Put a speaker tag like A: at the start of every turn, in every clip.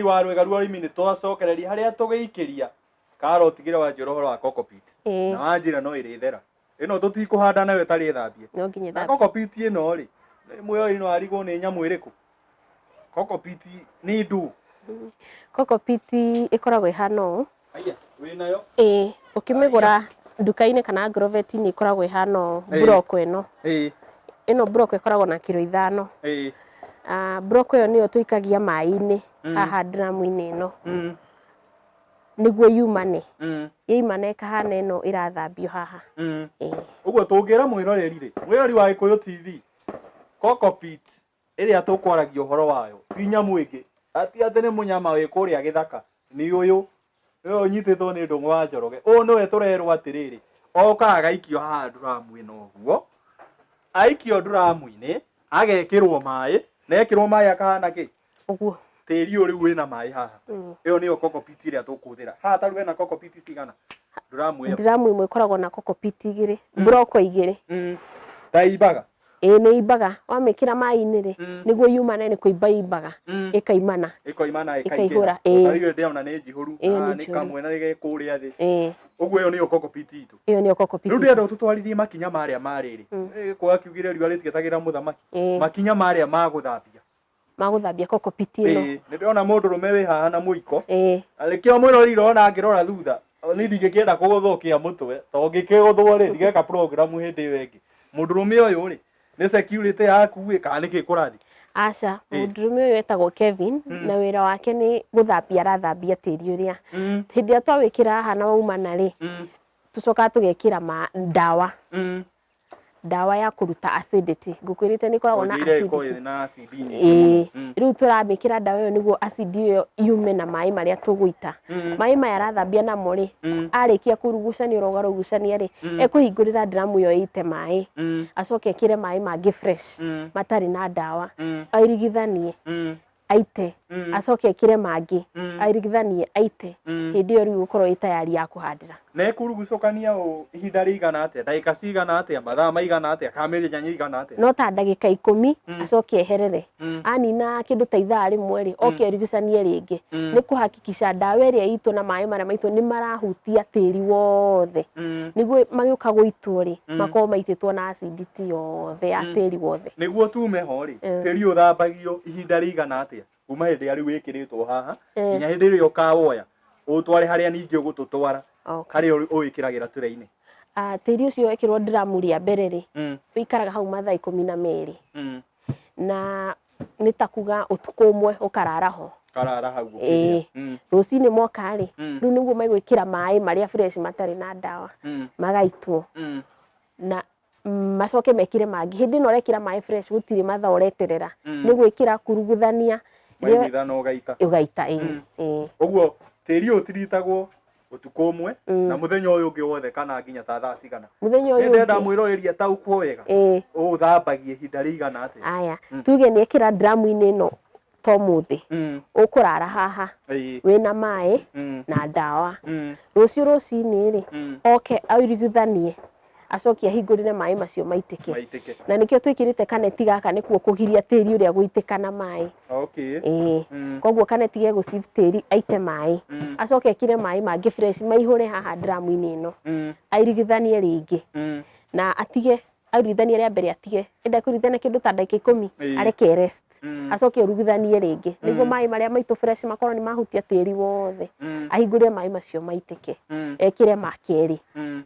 A: mwĩrori wa rwega rũrĩmi nĩ twacokereria harĩa tũgĩikĩria karoti gĩra wanjĩra ũhoro wa cockpit na wanjĩra no ĩrĩthera ĩno tũtikũhanda nayo ĩtarĩ thambie
B: no nginya
A: na cockpit ĩno rĩ mwĩrori no arigwo nĩ nyamũ ĩrĩkũ cockpit nĩ ndũ
B: cockpit ĩkoragwo ihana ũũ
A: aya wĩnayo
B: ũkĩmĩgũra nduka-inĩ kana agrovet-inĩ ĩkoragwo ihana ũũ block ĩno ĩno block ĩkoragwo na kilo 5 block ĩyo nĩyo tũikagia maĩ-inĩ haha dramu-inĩ ĩno nĩguo yumane yaimana ĩkahana ĩno ĩrathambio haha
A: ũguo tũngĩra mwĩroreri rĩ mwĩrori wa Gĩkũyũ TV cockpit ĩrĩa tũkwaragio ũhoro wayo ti nyamũ ĩngĩ atĩ nĩ mũnyama wĩ kũrĩa gĩthaka nĩ ũyũ nyitĩtwo nĩ ndũng'ũ wa Njoroge ũũ nĩwe tũrerwo atĩrĩrĩ okaga agaikio haha nduramu ĩno ũguo aikio nduramu-inĩ agekĩrwo maĩ na ekĩrwo maĩ akahana kĩ
B: ũguo
A: tĩri ũyũ rĩu wĩna maĩ haha ĩyo nĩyo cockpit ĩrĩa tũkũhũthĩra haha tarĩ wena cockpit cigana nduramu
B: ĩmwe ĩkoragwo na cockpit 2 block 2
A: ndaimbaga
B: nĩ imbaga wamĩkĩra maĩ-inĩ rĩ nĩguo yumane nĩ kũimba imbaga ĩkaimana
A: ĩkaihũra tarĩyo ndĩrona nĩ njihũru nĩ kamwe na gĩkũrĩa thĩ ũguo ĩyo nĩyo cockpit itũ rĩu ndĩrenda ũtũtwarithie makinya marĩa marĩrĩ kwa kiugire riũa rĩtigetagĩra mũthamaki makinya marĩa
B: magũthambia cockpit ĩno
A: nĩ ndĩrona mũndũrũme wĩ haha na mũiko arĩkĩo mwĩrori irona ngĩrora thutha nĩ ndingĩkĩenda kũgũthũkia mũtwe tondũ ngĩkĩgũthwo rĩ ndigeka program hĩndĩ ĩyo ĩngĩ mũndũrũme ũyũ rĩ nĩ security yaku kana nĩ kĩkũrathi
B: aca mũndũrũme ũyũ etagwo Kevin na wĩra wake nĩ gũthambia arathambia tĩri ũrĩa hĩndĩ ĩrĩa twawĩkĩra haha na waumana rĩ tũcokaga tũgekĩra ndawa ya kũruta acidity ngũkwĩrĩte nĩ ĩkoragwo na acidity rĩu tũramĩkĩra ndawa ĩyo nĩguo acid ĩyo yume na maĩ marĩa tũgũita maĩ maya arathambia namo rĩ arĩkia kũrugucania ũrogarugucania rĩ ekũhingũrĩra dramu ĩyo ĩite maĩ acoke ekĩre maĩ mangĩ fresh matarĩ na ndawa airigithanie aite acoke ekĩre mangĩ airigithanie aite hĩndĩ ĩyo rĩu gũkorwo ĩ tayari ya kũhandĩra
A: na ekurugucũkania ihinda rĩigana atĩa ndagĩka cigana atĩa mathaa maigana atĩa kana mĩthenya ĩigana atĩa
B: no ta ndagĩka 10 acoke eherere anina kĩndũ ta ithaa rĩmwe rĩ oke airigithanie rĩngĩ nĩ kũhakikica ndawa ĩrĩa itũ na maĩ marĩa maitũ nĩ marahutia tĩri wothe nĩguo magĩũka gũitwo rĩ makorwo maitĩtwo na acidity yothe ya tĩri wothe
A: nĩguo tume ho rĩ tĩri ũthambagio ihinda rĩigana atĩa kuma hĩndĩ ĩrĩa rĩu wĩkĩrĩtwo haha nginya hĩndĩ ĩrĩa ũkawoya ũtware harĩa ningĩ ũgũtũtwara harĩa ũwĩkĩragĩra tũrĩ-inĩ
B: tĩri ũcio wekĩrwo dramu rĩa mbere rĩ wĩikaraga hau mathaa 12 na nĩ ta kuga ũtukũ ũmwe ũkarara ho
A: hau
B: rũcinĩ moka rĩ rĩu nĩguo megwĩkĩra maĩ marĩa fresh matarĩ na ndawa magaitwo na macoke mekire mangĩ hĩndĩ ĩno ũrekĩra maĩ fresh gũtirĩ mathaa ũreterera nĩ gwĩkĩra kuruguthania ũgaita
A: ũguo tĩri ũyũ ũtiritagwo ũtukũ ũmwe na mũthenya ũyũ ũngĩ wothe kana nginya ta thaa cigana
B: mũthenya ũyũ
A: ndenda mwĩroreria taũkwo wega ũthambagie ihinda rĩigana atĩa
B: aya tuge nĩ ekĩra dramu-inĩ ĩno tomuthĩ ũkũrara haha wĩna maĩ na ndawa rũciũ rũcinĩ rĩ oke airigithanie acoke ahingũrĩre maĩ macio maitĩke na nĩkĩo twĩkĩrĩte kaneti gaka nĩkuo kũgiria tĩri ũrĩa gũitĩka na maĩ koguo kaneti gegũsieve tĩri aite maĩ acoke ekĩre maĩ mangĩ fresh maihũre haha dramu-inĩ ĩno airigithanie rĩngĩ na atige airigithanie rĩa mbere atige enda kũrigithania kĩndũ ta ndagĩka 10 areke rest acoke urugithanie rĩngĩ nĩguo maĩ marĩa maitũ fresh makorwo nĩ mahutia tĩri wothe ahingũre maĩ macio maitĩke ekĩre ma kerĩ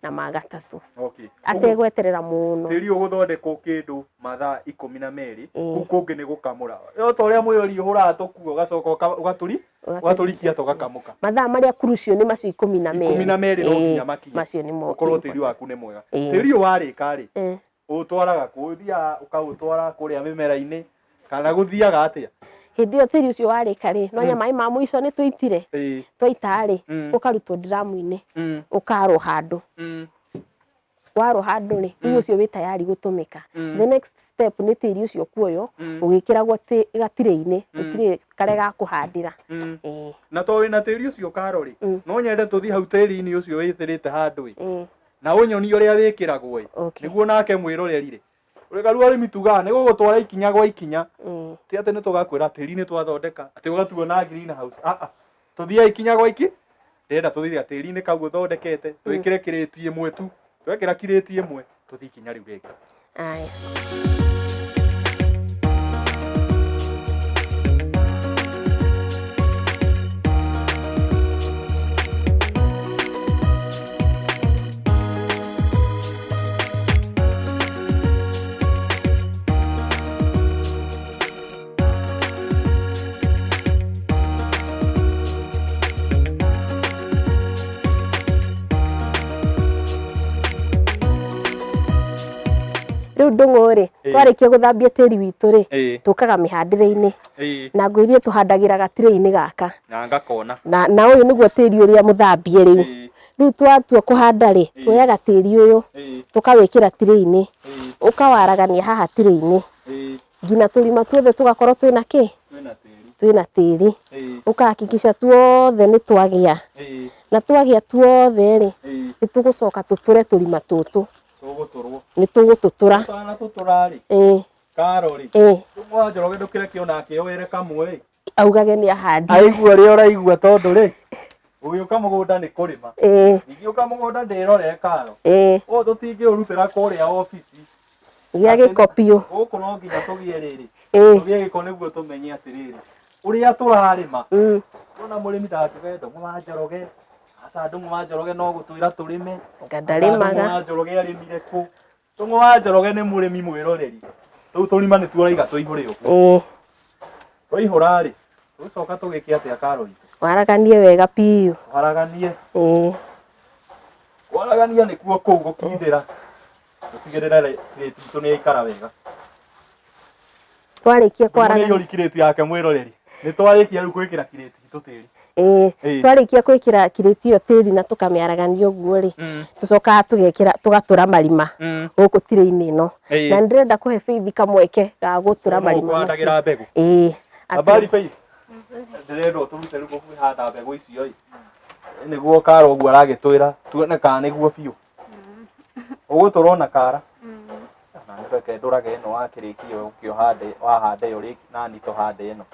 B: na ma gatatũ ategweterera mũno
A: tĩri ũgũthondekwo kĩndũ mathaa 12 kũu kũngĩ nĩ gũkamũra yo ta ũrĩa mwĩrori ũhũraga tũkuo ũgacoka ũgatũrikia tũgakamũka
B: mathaa marĩa crucial nĩ macio 12
A: no nginya makinya
B: macio nĩ mo
A: ũkorwo tĩri waku nĩ mwega tĩri ũyũ warĩka rĩ ũtwaraga kũthia ũkaũtwara kũrĩa mĩmera-inĩ kana gũthiaga atĩa
B: hĩndĩ ĩyo tĩri ũcio warĩka rĩ no maĩ ma mũico nĩ tũitire twaita rĩ ũkarutwo dramu-inĩ ũkarwo handũ warwo handũ rĩ rĩu ũcio wĩ tayari gũtũmĩka the next step nĩ tĩri ũcio kuoyo ũgĩkĩragwo gatirĩ-inĩ tĩri karĩa ga kũhandĩra
A: na to wĩna tĩri ũcio karo rĩ no nyende tũthi hau tĩri-inĩ ũcio wĩtĩrĩte handũ na ũnyonie ũrĩa wĩkĩragwo nĩguo nake mwĩroreri rĩ Uregaru arimi tugaga nĩ gũgũtwara ikinya gwa ikinya ti atĩ nĩ tũgakwĩra tĩri nĩ twathondeka atĩ ũgatuo na greenhouse tũthiaga ikinya gwa iki ndĩrenda tũthiĩ tĩri-inĩ kau ũthondekete twĩkĩre kirĩti ĩmwe tu twekĩra kirĩti ĩmwe tũthiĩ ikinya rĩu rĩngĩ.
B: Riu ndung'u ri twarikia guthambia tiri witu ri tukaga mihandire-ini na ngwirie tuhandagira gatire-ini gaka
A: na ngakona
B: na uyu niguo tiri uria muthambie riu twatua kuhanda ri tuoyaga tiri uyu tukawikira tire-ini ukawaragania haha tire-ini ngina turima tuothe tugakorwo twina ki twina tiri ukahakikisha tuothe ni twagia na twagia tuothe ri ni tugucoka tuture turima tutu ni tugututura
A: Karo ri ndung'u Njoroge ndukireke ona akioere kamwe
B: augage ni ahandi
A: aigua ri oraigua tondu ri ugiuka mugunda ni kurima ngiuka mugunda ndirore Karo o tutingiurutira kuria ofisi
B: gia gikopio
A: guku no nginya tugie riri tugie giko niguo tumenye atiriri uria turarima ona murimi ndatuge Ndung'u Njoroge asa Ndung'u Njoroge no gutwira turime
B: ngandarimaga
A: Ndung'u Njoroge arimire ku Ndung'u Njoroge ni murimi mwiroreri tu turima ni turaiga tuihuri uguo tuihura ri tucoka tugike atia Karo itu
B: waraganie wega piu
A: waraganie waragania nikuo kuu gukindira tutigirira kireti itu ni ikara wega
B: twarikia kwaragania
A: yori kireti yake mwiroreri ni twarikia riu gwikira kireti itu tiri
B: twarikia gwikira kireti iyo tiri na tukamiaragania uguo ri tucoka tugekira tugatura marima guku tire-ini ino na ndirenda kuhe Faith kamweke ga gutura marima
A: kuhandagira mbegu habari Faith ndirenda turute riu kuhanda mbegu icio niguo Karo uguo aragitwira tuone kana niguo biu uguturona Kara na nireke ndurage ino wakirikia ukiohande wahande yo riki nani tuhande ino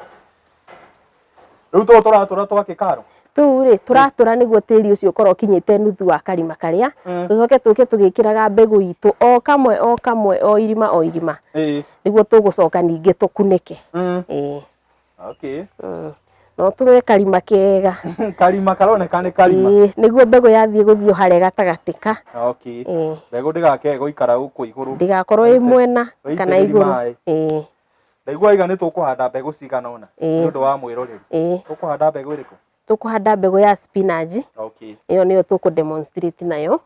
A: riu turatura twake Karo
B: tu ri turatura niguo tiri ucio ukorwo kinyite nuthu wa karima karia tucoke tuke tugikiraga mbegu itu o kamwe o irima niguo tugucoka ningi tukunike
A: okay
B: no tuwe karima kega
A: karima karoneka ni karima
B: niguo mbegu yathie guthio hare gatagatika
A: okay mbegu ndigake guikara guku iguru
B: ndigakorwo i mwena kana iguru
A: ndaigua iga ni tukuhanda mbegu cigana ona ni undu wa mwiroreri tukuhanda mbegu iriku
B: tukuhanda mbegu ya spinach
A: okay
B: iyo niyo tuku demonstrate nayo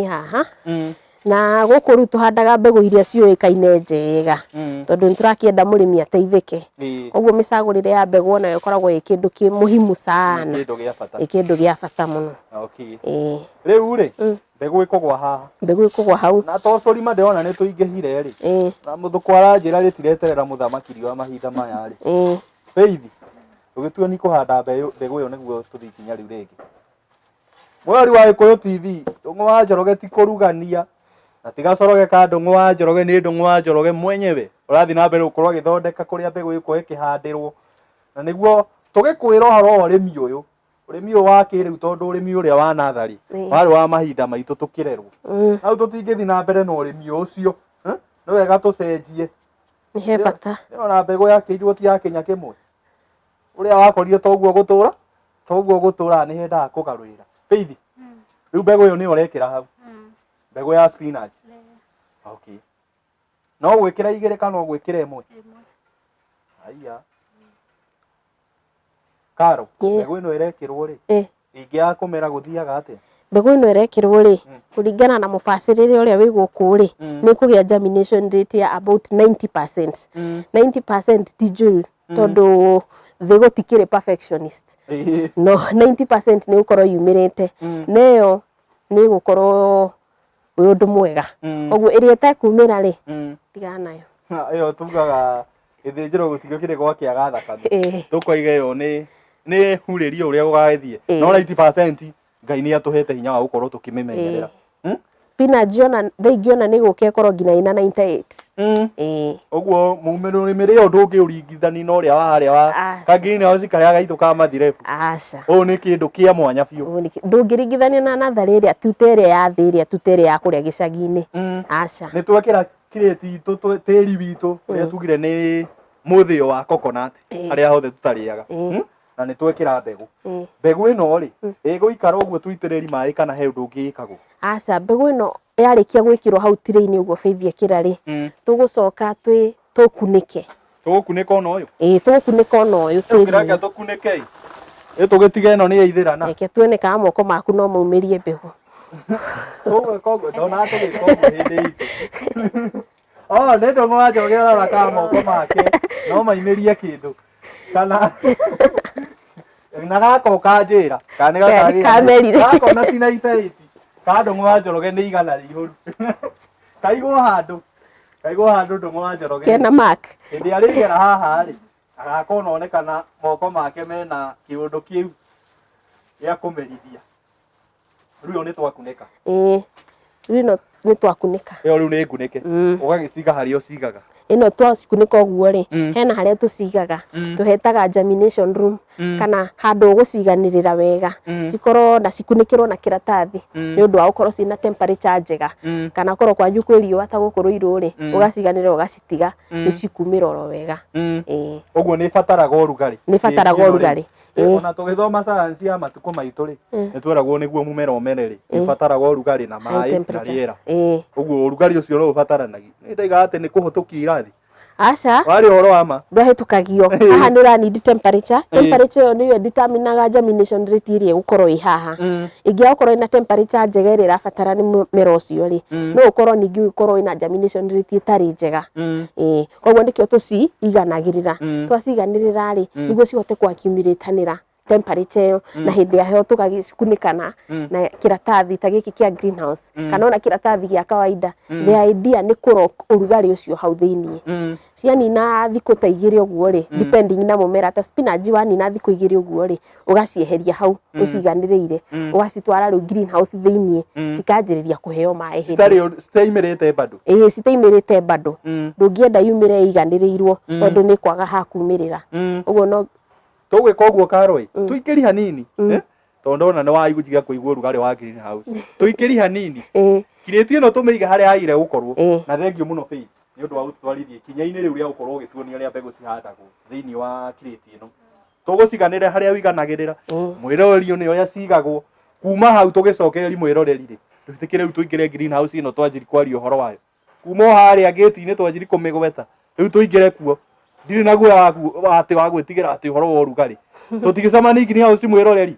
B: haha na guku ru tuhandaga mbegu iria ciuikaine njega tondu niturakienda murimi ateithike koguo micagurire ya mbegu ona yo koragwo ikindu ki muhimu sana ikindu gia bata muno
A: okay riu ri mbegu ikugwa haha
B: mbegu ikugwa hau
A: na to turima ndiona ni tuingihire ri na muthuku aranjira ritireterera muthamaki riwa mahinda maya ri Faith ugitua ni kuhanda mbegu yo niguo tuthi kinya riu ringi mwari wa Gikuyu TV Ndung'u Njoroge ti kurugania na tigacoroge ka Ndung'u Njoroge ni Ndung'u Njoroge mwenyewe urathi na mbere ukorwo githondeka kuria mbegu iko ikihandirwo na niguo tugikwira horo urimi uyu wa kiriu tondu urimi uria wa nathari wari wa mahinda maitu tukirerwo au tutingithi na mbere na urimi ucio ni wega tucenjie
B: ni he bata
A: ona mbegu ya kiirwo ti ya Kenya kimwe uria wakorire toguo gutura ni hendaga kugarurira Faith riu mbegu iyo ni urekira hau mbegu ya spinach okay no gwikira igire kana gwikira imwe aya Karo mbegu ino irekirwo ri ingi ya kumera guthiaga atia
B: mbegu ino irekirwo ri kuringana na mubacirire uria wi guku ri ni kugia germination rate ya about 90% 90% ti njuru tondu thigo tikire perfectionist no 90% ni ukorwo yumirite neyo ni gukorwo wi undu mwega oguo iria itakumira ri tigana nayo
A: iyo tugaga ithinjiro gutigukire gwa kiaga thakame tukoiga iyo ni huririo uria gugagithie no 90% Ngai ni atuhete hinya wa gukorwo tukimemenyerera
B: spinach ona theingiona nĩ gũke korwo ngina ina 98
A: ũguo mũmĩrĩre ũndũ ũngĩ ũringithani na ũrĩa wa harĩa wa ka greenhouse karĩa gaitũ ka mathirebu
B: aca
A: nĩ kĩndũ kĩa mwanya biũ
B: ndũngĩringithania na natharĩ ĩrĩa tuta ĩrĩa ya thĩ ĩrĩa tuta ĩrĩa ya kũrĩa gĩcagi-inĩ aca
A: nĩ twekĩra kirĩti itũ tĩri witũ ũrĩa tugire nĩ mũthĩo wa coconut harĩa hothe tũtarĩaga na nĩ twekĩra mbegũ ĩno rĩ ĩgũikara ũguo tuitĩrĩri maĩ kana he ũndũ ũngĩ ĩkagwo aca
B: mbegũ ĩno yarĩkia gwĩkĩrwo hau tire-inĩ ũguo Faith ekĩra rĩ tũgũcoka tũkunĩke
A: ona ũyũ
B: tũgũkunĩka ona ũyũ
A: tũkĩreke tũkunĩke tũgĩtige ĩno nĩ yaithĩrana
B: reke tuone kana moko maku no maumĩrie mbegũ
A: tũgwĩka ndona tũgĩka ũguo hĩndĩ itũ nĩ ndũng'ũ wa Njoroge arora kana moko make no maimĩrie kĩndũ kana na gakoka njĩra kana nĩ
B: kamerire
A: gakona ti 98 ka ndũng'ũ wa Njoroge nĩ igana rĩihũru kaigwo handũ ndũng'ũ wa Njoroge
B: kena mark
A: hĩndĩ arĩgera haha rĩ agakorwo onekana moko make mena kĩũndũ kĩu gĩa kũmerithia rĩu nĩ twakunĩka
B: rĩu nĩ twakunĩka
A: rĩu nĩ ngunĩke ũgagĩciga harĩa ũcigaga
B: ĩno twacikunĩka ũguo rĩ hena harĩa tũcigaga tũhetaga germination room kana handũ ũgũciganĩrĩra wega cikorwo na cikunĩkĩrwo na kĩratathi nĩ ũndũ wa gũkorwo ciĩna temperature njega kana korwo kwanyu kwĩ riũa ta gũkũ Ruiru rĩ ũgaciganĩrĩra ũgacitiga nĩ cikumĩra oro wega
A: ũguo nĩ ibataraga
B: ũrugarĩ
A: ona tũgĩthoma science ya matukũ maitũ rĩ nĩ tweragwo nĩguo mũmera ũmere rĩ ibataraga ũrugarĩ na maĩ na rĩera ũguo ũrugarĩ ũcio no ũbataranagia nĩ ndaiga atĩ nĩ kũhũtũkia irathi
B: aca
A: warĩ ũhoro wa ma
B: ndũhĩtũkagio haha nĩ ũranidi temperature ĩyo nĩyo determinaga germination rate ĩrĩa ĩgũkorwo ĩ haha ĩngĩakorwo ĩna temperature njega ĩrĩa ĩrabatara nĩ mũmera ũcio rĩ no ũkorwo ningĩ ũkorwo ĩna germination rate ĩtarĩ njega koguo nĩkĩo tũciganagĩrĩra twaciganĩrĩra rĩ nĩguo cihote kuaccumulate-anĩra temperature ĩyo na hĩndĩ ya heho tũgacikunĩkana na kĩratathi ta gĩkĩ kĩa greenhouse kana ona kĩratathi gĩa kawaida the idea nĩ kũrock ũrugarĩ ũcio hau thĩinĩ cianina thikũ ta 2 ũguo rĩ depending na mũmera ta spinach wanina thikũ 2 ũguo rĩ ũgacieheria hau ũciganĩrĩire ũgacitwara rĩu greenhouse thĩinĩ cikanjĩrĩria kũheo maĩ
A: citaimĩrĩte bado
B: citaimĩrĩte bado ndũngĩenda yumĩre iganĩrĩirwo tondũ nĩ kwaga ha kumĩrĩra ũguo no
A: tũgwĩka ũguo Karoi tũikĩri hanini tondũ ona nĩ waigua kũigua ũrugarĩ wa greenhouse tũikĩri hanini kirĩti ĩno tũmĩige harĩa yagĩrĩire gũkorwo na thengiũ mũno Faith nĩ ũndũ wa gũtwarithia ikinya-inĩ rĩu rĩa gũkorwo ũgĩtuonia ũrĩa mbegũ cihandagwo thĩinĩ wa kirĩti ĩno tũgũciganĩra harĩa wiganagĩrĩra mwĩroreri nĩ ũrĩa cigagwo kuma hau tũgĩcokereria mwĩroreri rĩ twĩtĩkĩre rĩu tũingĩre greenhouse ĩno twanjiri kwaria ũhoro wayo kuma harĩa gate-inĩ twanjiri kũmĩgweta rĩu tũingĩre kuo ndirĩ na guoya atĩ wa gwĩtigĩra atĩ ũhoro wa ũrugarĩ tũtigĩcemania greenhouse mwĩroreri